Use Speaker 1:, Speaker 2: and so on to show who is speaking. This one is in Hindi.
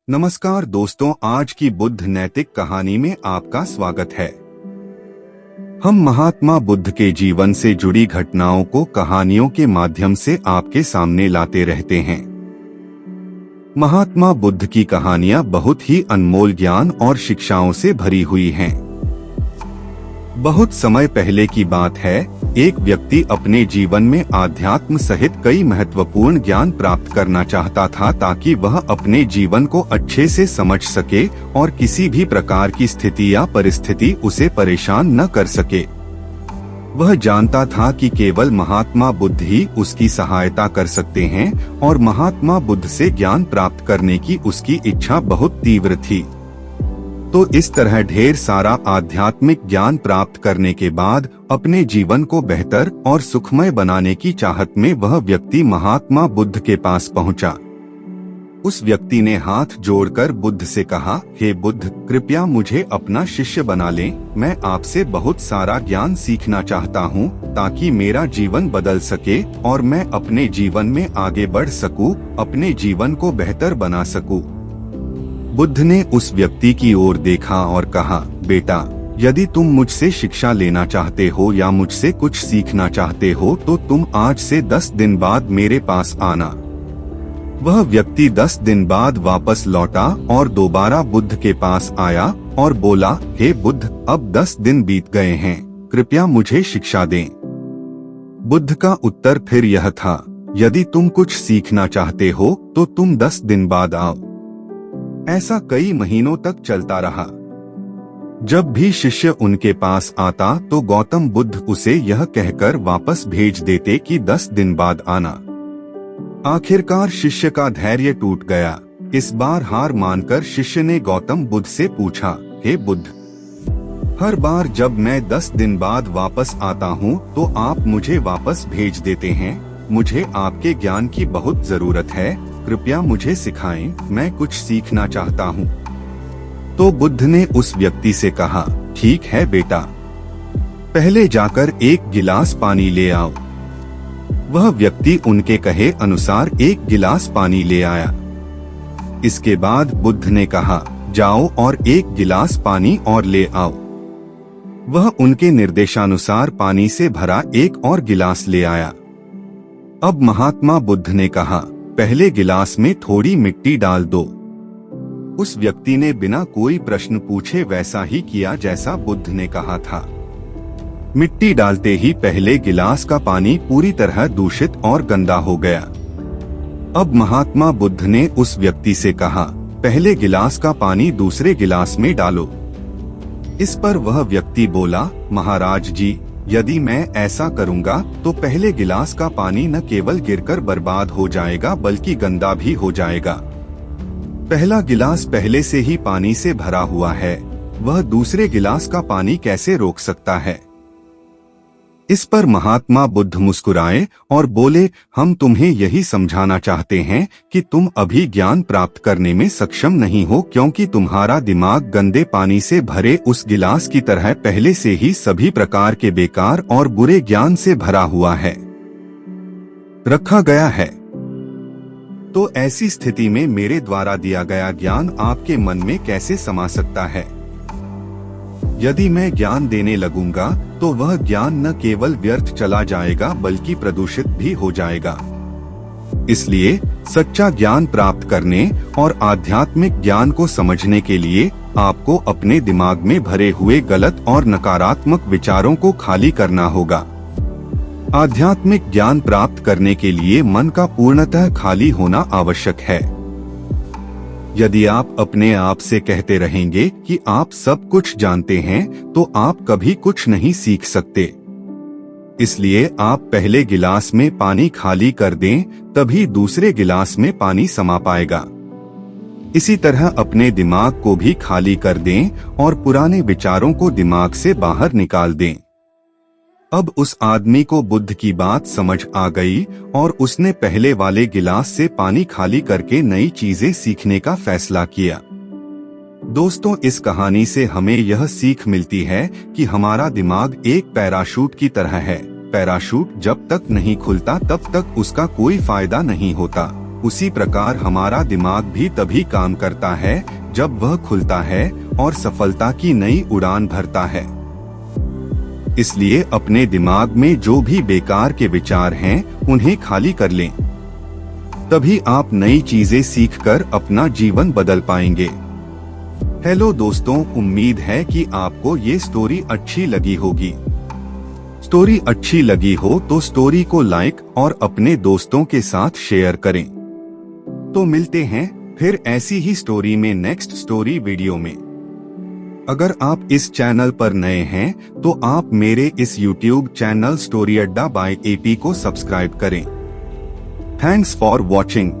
Speaker 1: नमस्कार दोस्तों, आज की बुद्ध नैतिक कहानी में आपका स्वागत है। हम महात्मा बुद्ध के जीवन से जुड़ी घटनाओं को कहानियों के माध्यम से आपके सामने लाते रहते हैं। महात्मा बुद्ध की कहानियां बहुत ही अनमोल ज्ञान और शिक्षाओं से भरी हुई हैं। बहुत समय पहले की बात है, एक व्यक्ति अपने जीवन में आध्यात्म सहित कई महत्वपूर्ण ज्ञान प्राप्त करना चाहता था ताकि वह अपने जीवन को अच्छे से समझ सके और किसी भी प्रकार की स्थिति या परिस्थिति उसे परेशान न कर सके। वह जानता था कि केवल महात्मा बुद्ध ही उसकी सहायता कर सकते हैं और महात्मा बुद्ध से ज्ञान प्राप्त करने की उसकी इच्छा बहुत तीव्र थी। तो इस तरह ढेर सारा आध्यात्मिक ज्ञान प्राप्त करने के बाद अपने जीवन को बेहतर और सुखमय बनाने की चाहत में वह व्यक्ति महात्मा बुद्ध के पास पहुंचा। उस व्यक्ति ने हाथ जोड़कर बुद्ध से कहा, हे बुद्ध, कृपया मुझे अपना शिष्य बना लें। मैं आपसे बहुत सारा ज्ञान सीखना चाहता हूं ताकि मेरा जीवन बदल सके और मैं अपने जीवन में आगे बढ़ सकूं, अपने जीवन को बेहतर बना सकूं। बुद्ध ने उस व्यक्ति की ओर देखा और कहा, बेटा, यदि तुम मुझसे शिक्षा लेना चाहते हो या मुझसे कुछ सीखना चाहते हो तो तुम आज से 10 दिन बाद मेरे पास आना। वह व्यक्ति 10 दिन बाद वापस लौटा और दोबारा बुद्ध के पास आया और बोला, हे बुद्ध, अब 10 दिन बीत गए हैं, कृपया मुझे शिक्षा दें। बुद्ध का उत्तर फिर यह था, यदि तुम कुछ सीखना चाहते हो तो तुम 10 दिन बाद आओ। ऐसा कई महीनों तक चलता रहा। जब भी शिष्य उनके पास आता तो गौतम बुद्ध उसे यह कहकर वापस भेज देते कि 10 दिन बाद आना। आखिरकार शिष्य का धैर्य टूट गया। इस बार हार मानकर शिष्य ने गौतम बुद्ध से पूछा, हे बुद्ध, हर बार जब मैं 10 दिन बाद वापस आता हूँ तो आप मुझे वापस भेज देते हैं। मुझे आपके ज्ञान की बहुत जरूरत है, कृपया मुझे सिखाएं, मैं कुछ सीखना चाहता हूँ। तो बुद्ध ने उस व्यक्ति से कहा, ठीक है बेटा, पहले जाकर एक गिलास पानी ले आओ। वह व्यक्ति उनके कहे अनुसार एक गिलास पानी ले आया। इसके बाद बुद्ध ने कहा, जाओ और एक गिलास पानी और ले आओ। वह उनके निर्देशानुसार पानी से भरा एक और गिलास ले आया। अब महात्मा बुद्ध ने कहा, पहले गिलास में थोड़ी मिट्टी डाल दो। उस व्यक्ति ने बिना कोई प्रश्न पूछे वैसा ही किया जैसा बुद्ध ने कहा था। मिट्टी डालते ही पहले गिलास का पानी पूरी तरह दूषित और गंदा हो गया। अब महात्मा बुद्ध ने उस व्यक्ति से कहा, पहले गिलास का पानी दूसरे गिलास में डालो। इस पर वह व्यक्ति बोला, महाराज जी, यदि मैं ऐसा करूंगा तो पहले गिलास का पानी न केवल गिरकर बर्बाद हो जाएगा बल्कि गंदा भी हो जाएगा। पहला गिलास पहले से ही पानी से भरा हुआ है, वह दूसरे गिलास का पानी कैसे रोक सकता है? इस पर महात्मा बुद्ध मुस्कुराए और बोले, हम तुम्हें यही समझाना चाहते हैं कि तुम अभी ज्ञान प्राप्त करने में सक्षम नहीं हो क्योंकि तुम्हारा दिमाग गंदे पानी से भरे उस गिलास की तरह पहले से ही सभी प्रकार के बेकार और बुरे ज्ञान से भरा हुआ है, रखा गया है। तो ऐसी स्थिति में मेरे द्वारा दिया गया ज्ञान आपके मन में कैसे समा सकता है? यदि मैं ज्ञान देने लगूंगा तो वह ज्ञान न केवल व्यर्थ चला जाएगा बल्कि प्रदूषित भी हो जाएगा। इसलिए सच्चा ज्ञान प्राप्त करने और आध्यात्मिक ज्ञान को समझने के लिए आपको अपने दिमाग में भरे हुए गलत और नकारात्मक विचारों को खाली करना होगा। आध्यात्मिक ज्ञान प्राप्त करने के लिए मन का पूर्णतः खाली होना आवश्यक है। यदि आप अपने आप से कहते रहेंगे कि आप सब कुछ जानते हैं तो आप कभी कुछ नहीं सीख सकते। इसलिए आप पहले गिलास में पानी खाली कर दें, तभी दूसरे गिलास में पानी समा पाएगा। इसी तरह अपने दिमाग को भी खाली कर दें और पुराने विचारों को दिमाग से बाहर निकाल दें। अब उस आदमी को बुद्ध की बात समझ आ गई और उसने पहले वाले गिलास से पानी खाली करके नई चीजें सीखने का फैसला किया। दोस्तों, इस कहानी से हमें यह सीख मिलती है कि हमारा दिमाग एक पैराशूट की तरह है। पैराशूट जब तक नहीं खुलता तब तक उसका कोई फायदा नहीं होता। उसी प्रकार हमारा दिमाग भी तभी काम करता है जब वह खुलता है और सफलता की नई उड़ान भरता है। इसलिए अपने दिमाग में जो भी बेकार के विचार हैं, उन्हें खाली कर लें। तभी आप नई चीजें सीखकर अपना जीवन बदल पाएंगे। हेलो दोस्तों, उम्मीद है कि आपको ये स्टोरी अच्छी लगी होगी। स्टोरी अच्छी लगी हो तो स्टोरी को लाइक और अपने दोस्तों के साथ शेयर करें। तो मिलते हैं फिर ऐसी ही स्टोरी में नेक्स्ट स्टोरी वीडियो में। अगर आप इस चैनल पर नए हैं तो आप मेरे इस YouTube चैनल स्टोरी अड्डा बाय AP को सब्सक्राइब करें। Thanks for watching.